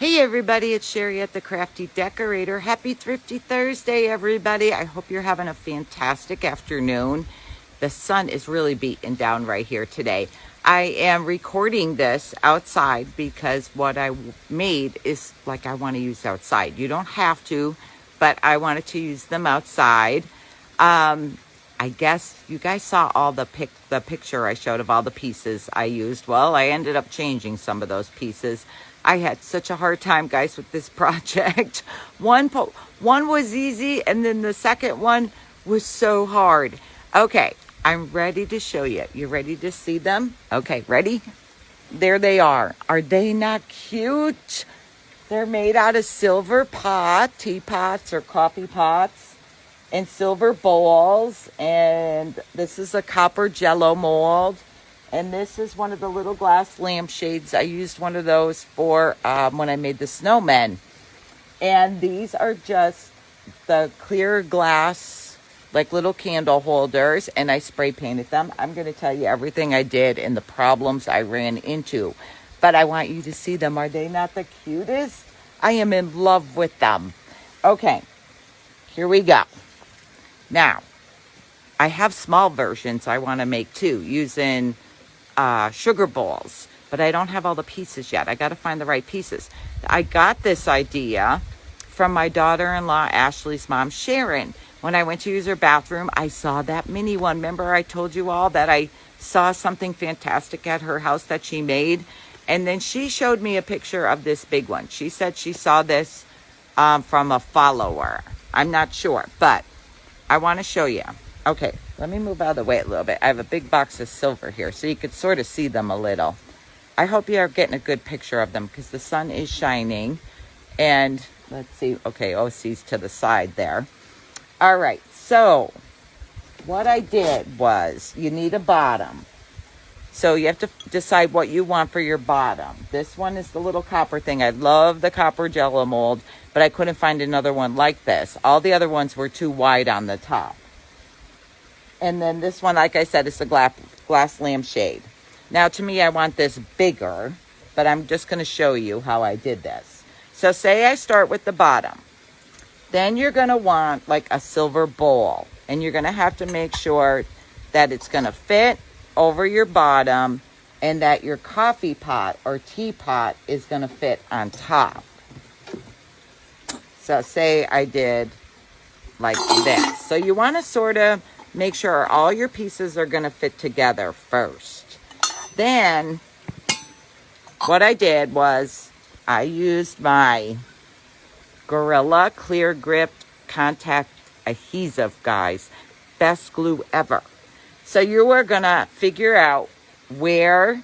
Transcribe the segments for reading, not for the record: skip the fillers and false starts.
Hey everybody, it's Sherry at the Crafty Decorator. Happy Thrifty Thursday, everybody. I hope you're having a fantastic afternoon. The sun is really beating down right here today. I am recording this outside because what I made is like I want to use outside. You don't have to, but I wanted to use them outside. I guess you guys saw all the picture I showed of all the pieces I used. Well, I ended up changing some of those pieces. I had such a hard time, guys, with this project. One was easy, and then the second one was so hard. Okay, I'm ready to show you. You ready to see them? Okay, ready? There they are. Are they not cute? They're made out of silver teapots or coffee pots, and silver bowls. And this is a copper jello mold. And this is one of the little glass lampshades. I used one of those for when I made the snowmen. And these are just the clear glass, like little candle holders. And I spray painted them. I'm going to tell you everything I did and the problems I ran into. But I want you to see them. Are they not the cutest? I am in love with them. Okay, here we go. Now, I have small versions I want to make too, using sugar bowls, but I don't have all the pieces yet. I got to find the right pieces. I got this idea from my daughter-in-law, Ashley's mom, Sharon. When I went to use her bathroom, I saw that mini one. Remember I told you all that I saw something fantastic at her house that she made? And then she showed me a picture of this big one. She said she saw this from a follower. I'm not sure, but I want to show you. Okay, let me move out of the way a little bit. I have a big box of silver here, so you could sort of see them a little. I hope you are getting a good picture of them because the sun is shining. And let's see. Okay, OC's to the side there. All right, so what I did was you need a bottom. So you have to decide what you want for your bottom. This one is the little copper thing. I love the copper jello mold, but I couldn't find another one like this. All the other ones were too wide on the top. And then this one, like I said, is the glass lampshade. Now, to me, I want this bigger, but I'm just going to show you how I did this. So say I start with the bottom. Then you're going to want like a silver bowl. And you're going to have to make sure that it's going to fit over your bottom and that your coffee pot or teapot is going to fit on top. So say I did like this. So you want to sort of make sure all your pieces are going to fit together first. Then what I did was I used my Gorilla Clear Grip Contact Adhesive, guys. Best glue ever. So you are going to figure out where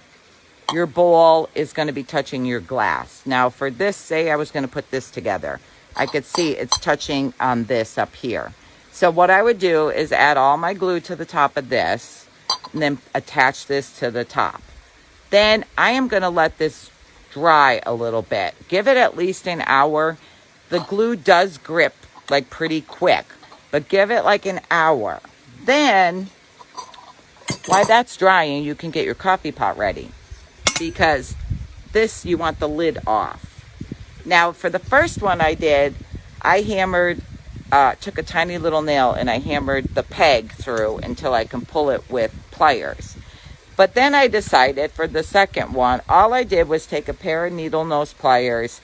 your bowl is going to be touching your glass. Now for this, say I was going to put this together. I could see it's touching on this up here. So what I would do is add all my glue to the top of this and then attach this to the top. Then I am going to let this dry a little bit. Give it at least an hour. The glue does grip like pretty quick, but give it like an hour. Then while that's drying, you can get your coffee pot ready because this, you want the lid off. Now for the first one I did, I took a tiny little nail and I hammered the peg through until I can pull it with pliers. But then I decided for the second one, all I did was take a pair of needle nose pliers,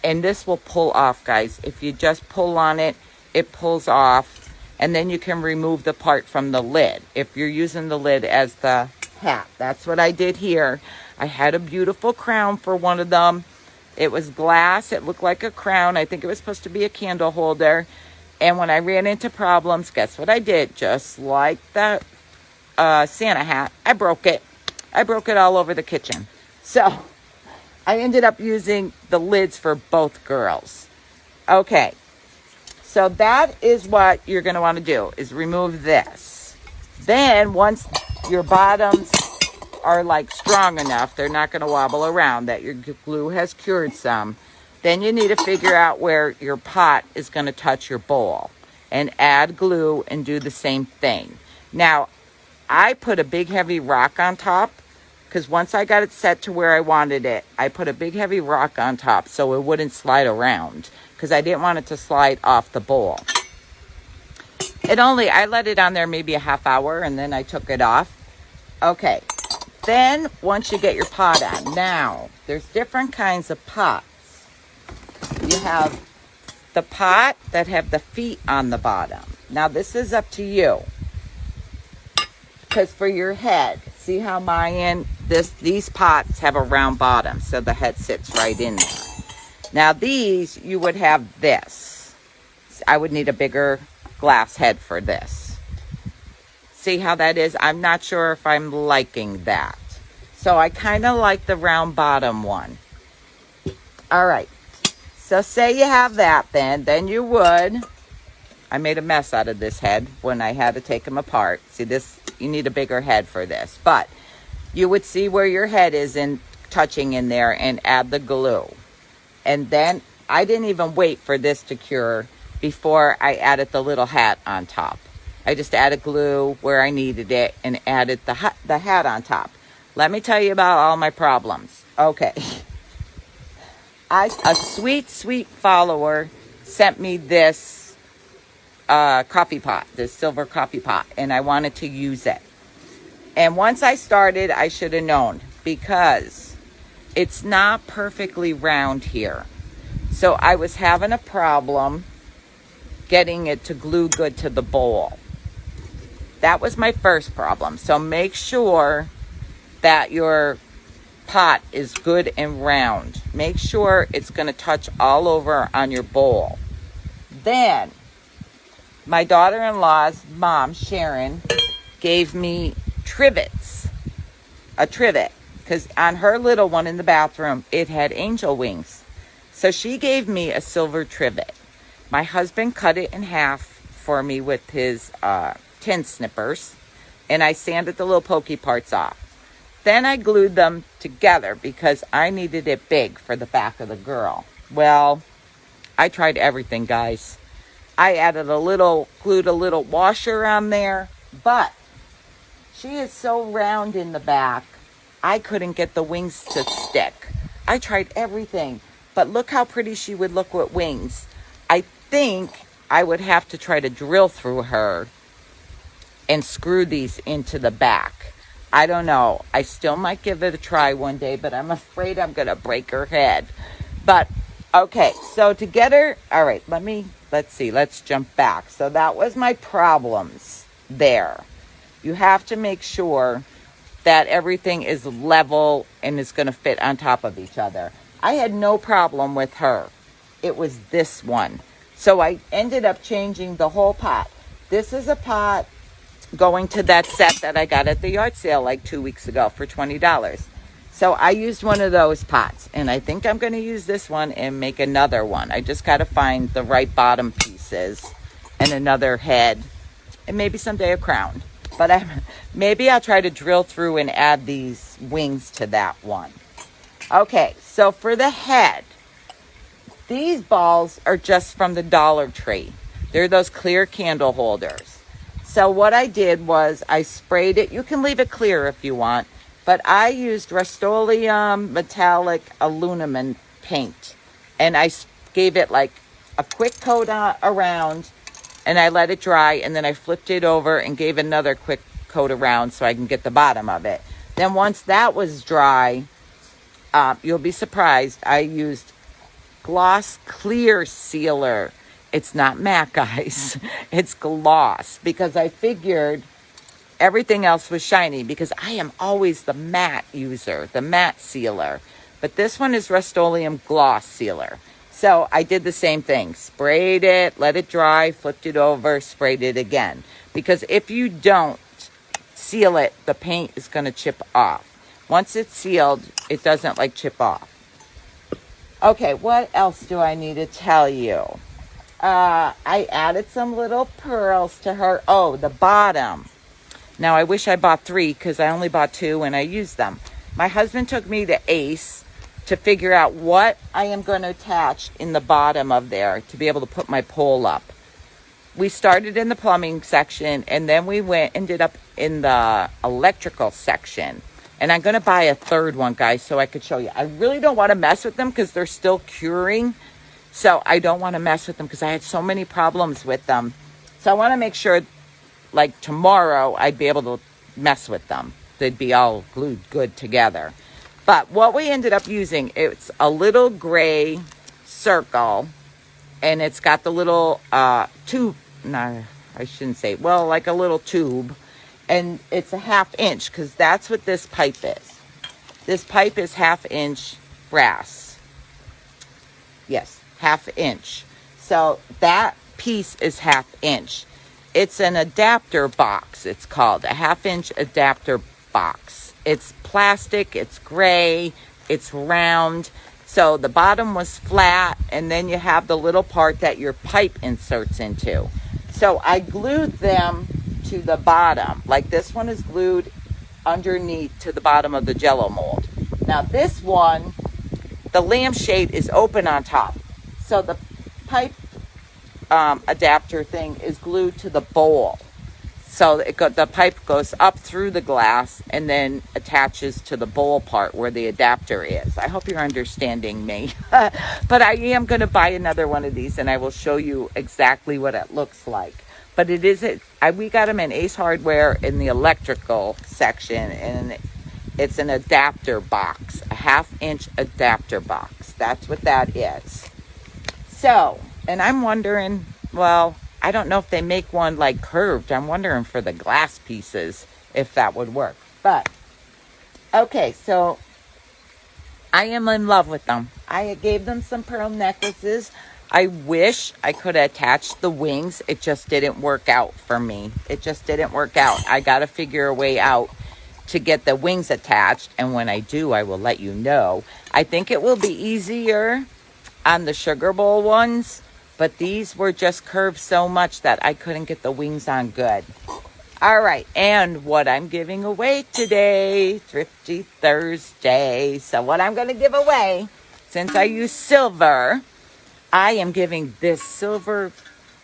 and this will pull off, guys. If you just pull on it, it pulls off, and then you can remove the part from the lid if you're using the lid as the hat. That's what I did here. I had a beautiful crown for one of them. It was glass. It looked like a crown. I think it was supposed to be a candle holder. And when I ran into problems, guess what I did? Just like the Santa hat, I broke it. I broke it all over the kitchen. So I ended up using the lids for both girls. Okay, so that is what you're going to want to do, is remove this. Then once your bottoms are like strong enough, they're not going to wobble around, that your glue has cured some. Then you need to figure out where your pot is going to touch your bowl and add glue and do the same thing. Now, I put a big heavy rock on top because once I got it set to where I wanted it, I put a big heavy rock on top so it wouldn't slide around, because I didn't want it to slide off the bowl. I let it on there maybe a half hour, and then I took it off. Okay, then once you get your pot on, now there's different kinds of pots. You have the pot that have the feet on the bottom. Now this is up to you, because for your head, see how these pots have a round bottom, so the head sits right in there. Now these, you would have this. I would need a bigger glass head for this. See how that is? I'm not sure if I'm liking that. So I kind of like the round bottom one. All right. So say you have that then you would, I made a mess out of this head when I had to take them apart. See this, you need a bigger head for this. But you would see where your head is touching in there and add the glue. And then I didn't even wait for this to cure before I added the little hat on top. I just added glue where I needed it and added the hat on top. Let me tell you about all my problems. Okay. A sweet follower sent me this coffee pot, this silver coffee pot, and I wanted to use it. And once I started, I should have known, because it's not perfectly round here. So I was having a problem getting it to glue good to the bowl. That was my first problem. So make sure that your pot is good and round. Make sure it's going to touch all over on your bowl. Then my daughter-in-law's mom, Sharon, gave me a trivet, because on her little one in the bathroom, it had angel wings. So she gave me a silver trivet. My husband cut it in half for me with his tin snippers, and I sanded the little pokey parts off. Then I glued them together because I needed it big for the back of the girl. Well, I tried everything, guys. I glued a little washer on there, but she is so round in the back, I couldn't get the wings to stick. I tried everything, but look how pretty she would look with wings. I think I would have to try to drill through her and screw these into the back. I don't know. I still might give it a try one day, but I'm afraid I'm going to break her head. But, okay, so to get her, all right, let's see, let's jump back. So that was my problems there. You have to make sure that everything is level and is going to fit on top of each other. I had no problem with her. It was this one. So I ended up changing the whole pot. This is a pot going to that set that I got at the yard sale like 2 weeks ago for $20. So I used one of those pots, and I think I'm going to use this one and make another one. I just got to find the right bottom pieces and another head, and maybe someday a crown. But maybe I'll try to drill through and add these wings to that one. Okay, so for the head, these balls are just from the Dollar Tree. They're those clear candle holders. So what I did was I sprayed it. You can leave it clear if you want, but I used Rust-Oleum metallic aluminum paint, and I gave it like a quick coat around, and I let it dry, and then I flipped it over and gave another quick coat around so I can get the bottom of it. Then once that was dry, you'll be surprised, I used gloss clear sealer. It's not matte, guys. It's gloss, because I figured everything else was shiny, because I am always the matte user, the matte sealer. But this one is Rust-Oleum gloss sealer. So I did the same thing. Sprayed it, let it dry, flipped it over, sprayed it again. Because if you don't seal it, the paint is going to chip off. Once it's sealed, it doesn't chip off. Okay, what else do I need to tell you? I added some little pearls to her. Oh, the bottom. Now, I wish I bought 3 because I only bought 2 and I used them. My husband took me to Ace to figure out what I am going to attach in the bottom of there to be able to put my pole up. We started in the plumbing section, and then we ended up in the electrical section. And I'm going to buy a third one, guys, so I could show you. I really don't want to mess with them because they're still curing. So I don't want to mess with them because I had so many problems with them. So I want to make sure, like tomorrow, I'd be able to mess with them. They'd be all glued good together. But what we ended up using, it's a little gray circle. And it's got the little tube. No, I shouldn't say. Well, like a little tube. And it's a 1/2 inch because that's what this pipe is. This pipe is 1/2 inch brass. Yes, 1/2 inch. So that piece is 1/2 inch. It's an adapter box, it's called. A 1/2 inch adapter box. It's plastic, it's gray, it's round. So the bottom was flat, and then you have the little part that your pipe inserts into. So I glued them to the bottom. Like this one is glued underneath to the bottom of the Jello mold. Now this one, the lampshade is open on top. So the pipe adapter thing is glued to the bowl. So the pipe goes up through the glass and then attaches to the bowl part where the adapter is. I hope you're understanding me. But I am going to buy another one of these, and I will show you exactly what it looks like. But it is, we got them in Ace Hardware in the electrical section, and it's an adapter box, a 1/2 inch adapter box. That's what that is. So, and I'm wondering, well, I don't know if they make one like curved. I'm wondering for the glass pieces if that would work. But, okay, so I am in love with them. I gave them some pearl necklaces. I wish I could attach the wings. It just didn't work out for me. It just didn't work out. I got to figure a way out to get the wings attached. And when I do, I will let you know. I think it will be easier on the sugar bowl ones. But these were just curved so much that I couldn't get the wings on good. All right. And what I'm giving away today, Thrifty Thursday. So what I'm going to give away, since I use silver, I am giving this silver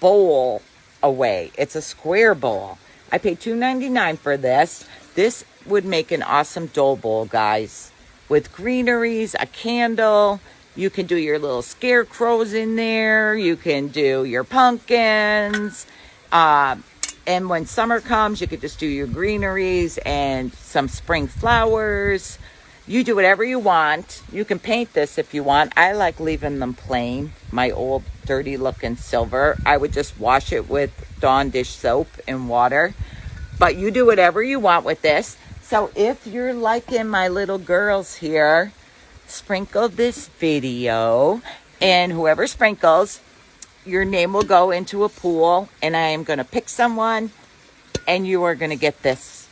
bowl away. It's a square bowl. I paid $2.99 for this. This would make an awesome dough bowl, guys. With greeneries, a candle. You can do your little scarecrows in there. You can do your pumpkins. And when summer comes, you could just do your greeneries and some spring flowers. You do whatever you want. You can paint this if you want. I like leaving them plain. My old dirty looking silver. I would just wash it with Dawn dish soap and water. But you do whatever you want with this. So if you're liking my little girls here, sprinkle this video. And whoever sprinkles, your name will go into a pool. And I am going to pick someone. And you are going to get this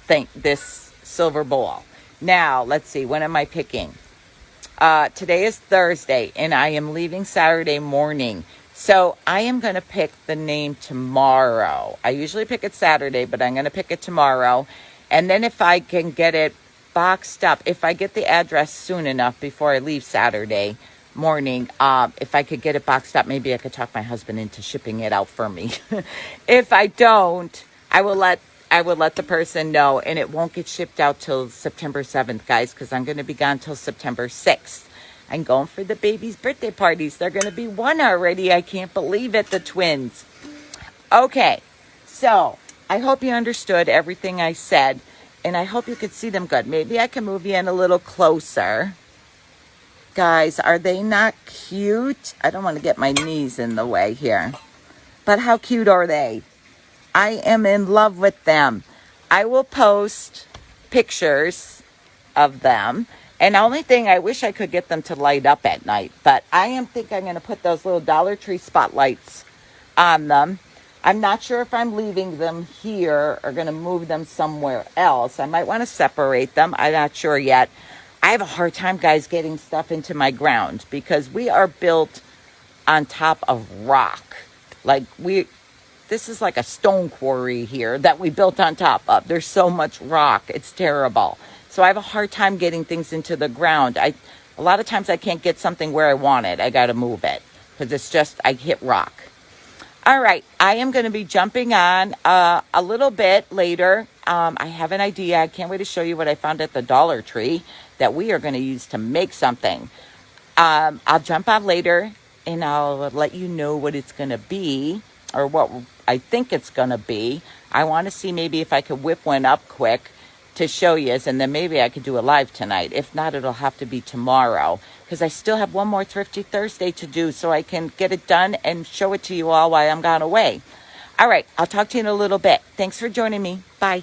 silver bowl. Now, let's see. When am I picking? Today is Thursday, and I am leaving Saturday morning. So I am going to pick the name tomorrow. I usually pick it Saturday, but I'm going to pick it tomorrow. And then if I can get it boxed up, if I get the address soon enough before I leave Saturday morning, if I could get it boxed up, maybe I could talk my husband into shipping it out for me. If I don't, I will let the person know, and it won't get shipped out till September 7th, guys, because I'm going to be gone till September 6th. I'm going for the baby's birthday parties. They're going to be 1 already. I can't believe it, the twins. Okay, so I hope you understood everything I said, and I hope you could see them good. Maybe I can move you in a little closer. Guys, are they not cute? I don't want to get my knees in the way here. But how cute are they? I am in love with them. I will post pictures of them. And the only thing, I wish I could get them to light up at night. But I think I'm going to put those little Dollar Tree spotlights on them. I'm not sure if I'm leaving them here or going to move them somewhere else. I might want to separate them. I'm not sure yet. I have a hard time, guys, getting stuff into my ground because we are built on top of rock. This is like a stone quarry here that we built on top of. There's so much rock. It's terrible. So I have a hard time getting things into the ground. A lot of times I can't get something where I want it. I got to move it because it's just, I hit rock. All right. I am going to be jumping on a little bit later I have an idea. I can't wait to show you what I found at the Dollar Tree that we are going to use to make something. I'll jump on later and I'll let you know what it's going to be or what I think it's going to be. I want to see maybe if I could whip one up quick to show you, and then maybe I could do a live tonight. If not, it'll have to be tomorrow because I still have one more Thrifty Thursday to do so I can get it done and show it to you all while I'm gone away. All right, I'll talk to you in a little bit. Thanks for joining me. Bye.